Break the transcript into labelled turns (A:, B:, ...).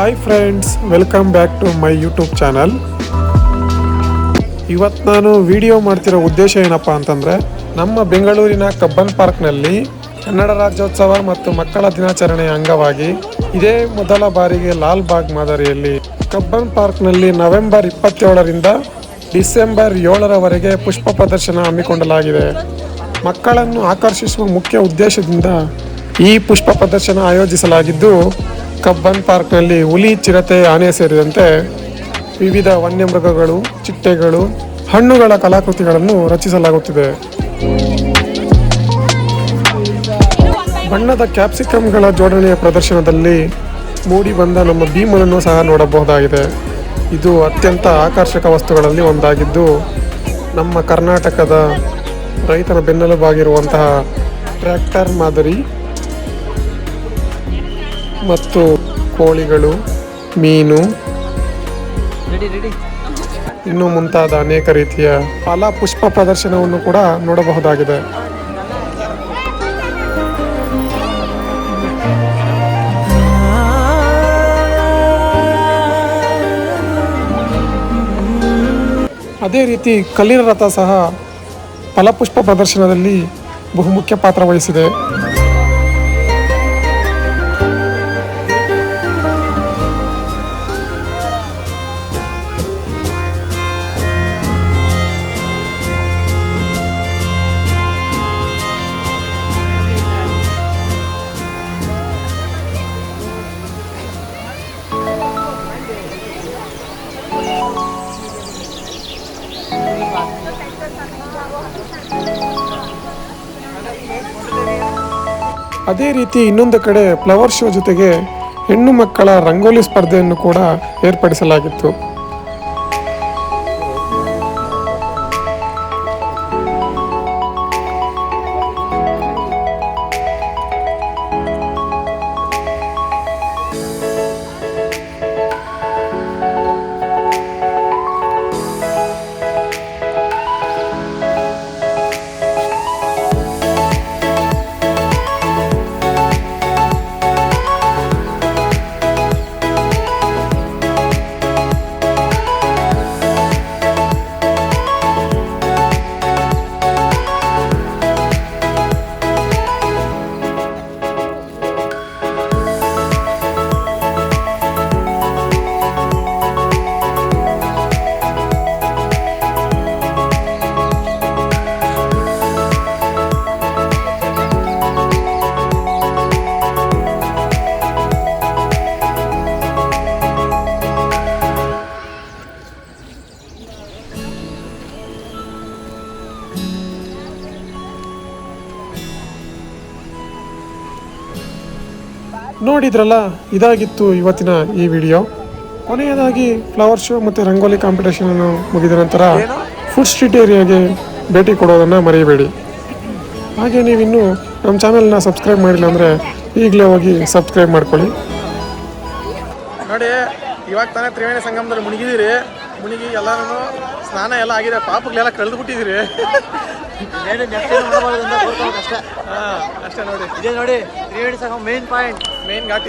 A: Hi friends, welcome back to my YouTube channel. ಇವತ್ತು ನಾನು video ಮಾಡ್ತಿರೋ ಉದ್ದೇಶ ಏನಪ್ಪ ಅಂತಂದರೆ, ನಮ್ಮ ಬೆಂಗಳೂರಿನ ಕಬ್ಬನ್ ಪಾರ್ಕ್ನಲ್ಲಿ ಕನ್ನಡ ರಾಜ್ಯೋತ್ಸವ ಮತ್ತು ಮಕ್ಕಳ ದಿನಾಚರಣೆಯ ಅಂಗವಾಗಿ ಇದೇ ಮೊದಲ ಬಾರಿಗೆ ಲಾಲ್ ಬಾಗ್ ಮಾದರಿಯಲ್ಲಿ ಕಬ್ಬನ್ ಪಾರ್ಕ್ನಲ್ಲಿ ನವೆಂಬರ್ 27ರಿಂದ ಡಿಸೆಂಬರ್ 7ರವರೆಗೆ ಪುಷ್ಪ ಪ್ರದರ್ಶನ ಹಮ್ಮಿಕೊಳ್ಳಲಾಗಿದೆ. ಮಕ್ಕಳನ್ನು ಆಕರ್ಷಿಸುವ ಮುಖ್ಯ ಉದ್ದೇಶದಿಂದ ಈ ಪುಷ್ಪ ಪ್ರದರ್ಶನ ಆಯೋಜಿಸಲಾಗಿದ್ದು, ಕಬ್ಬನ್ ಪಾರ್ಕ್ನಲ್ಲಿ ಹುಲಿ, ಚಿರತೆ, ಆನೆ ಸೇರಿದಂತೆ ವಿವಿಧ ವನ್ಯಮೃಗಗಳು, ಚಿಟ್ಟೆಗಳು, ಹಣ್ಣುಗಳ ಕಲಾಕೃತಿಗಳನ್ನು ರಚಿಸಲಾಗುತ್ತಿದೆ. ಬಣ್ಣದ ಕ್ಯಾಪ್ಸಿಕಮ್ಗಳ ಜೋಡಣೆಯ ಪ್ರದರ್ಶನದಲ್ಲಿ ಮೂಡಿ ಬಂದ ನಮ್ಮ ಭೀಮನನ್ನು ಸಹ ನೋಡಬಹುದಾಗಿದೆ. ಇದು ಅತ್ಯಂತ ಆಕರ್ಷಕ ವಸ್ತುಗಳಲ್ಲಿ ಒಂದಾಗಿದ್ದು, ನಮ್ಮ ಕರ್ನಾಟಕದ ರೈತನ ಬೆನ್ನೆಲುಬಾಗಿರುವಂತಹ ಟ್ರ್ಯಾಕ್ಟರ್ ಮಾದರಿ ಮತ್ತು ಕೋಳಿಗಳು, ಮೀನು, ಇನ್ನು ಮುಂತಾದ ಅನೇಕ ರೀತಿಯ ಫಲ ಪುಷ್ಪ ಪ್ರದರ್ಶನವನ್ನು ಕೂಡ ನೋಡಬಹುದಾಗಿದೆ. ಅದೇ ರೀತಿ ಕಲ್ಲಿನ ರಥ ಸಹ ಫಲಪುಷ್ಪ ಪ್ರದರ್ಶನದಲ್ಲಿ ಬಹುಮುಖ್ಯ ಪಾತ್ರ ವಹಿಸಿದೆ. ಅದೇ ರೀತಿ ಇನ್ನೊಂದು ಕಡೆ ಫ್ಲವರ್ ಶೋ ಜೊತೆಗೆ ಹೆಣ್ಣು ಮಕ್ಕಳ ರಂಗೋಲಿ ಸ್ಪರ್ಧೆಯನ್ನು ಕೂಡ ಏರ್ಪಡಿಸಲಾಗಿತ್ತು. ನೋಡಿದ್ರಲ್ಲ, ಇದಾಗಿತ್ತು ಇವತ್ತಿನ ಈ ವಿಡಿಯೋ. ಕೊನೆಯದಾಗಿ ಫ್ಲವರ್ ಶೋ ಮತ್ತು ರಂಗೋಲಿ ಕಾಂಪಿಟೇಷನ್ ಮುಗಿದ ನಂತರ ಫುಡ್ ಸ್ಟ್ರೀಟ್ ಏರಿಯಾಗೆ ಭೇಟಿ ಕೊಡೋದನ್ನು ಮರೆಯಬೇಡಿ. ಹಾಗೆ ನೀವಿನ್ನೂ ನಮ್ಮ ಚಾನಲ್ನ ಸಬ್ಸ್ಕ್ರೈಬ್ ಮಾಡಿಲ್ಲ ಅಂದರೆ ಈಗಲೇ ಹೋಗಿ ಸಬ್ಸ್ಕ್ರೈಬ್ ಮಾಡ್ಕೊಳ್ಳಿ.
B: ನೋಡಿ, ಇವಾಗ ತಾನೇ ತ್ರಿವೇಣಿ ಸಂಗಮದಲ್ಲಿ ಮುಳುಗಿ ಎಲ್ಲರೂ ಸ್ನಾನ ಎಲ್ಲ ಆಗಿದೆ, ಪಾಪಗಳೆಲ್ಲ ಕಳೆದು ಬಿಟ್ಟಿದ್ದೀರಿ. ಅಷ್ಟೇ ನೋಡಿ, ಇದೇ ನೋಡಿ ತ್ರಿವೇಣಿ ಸಂಗಮ ಮೇನ್ ಘಾಟ್.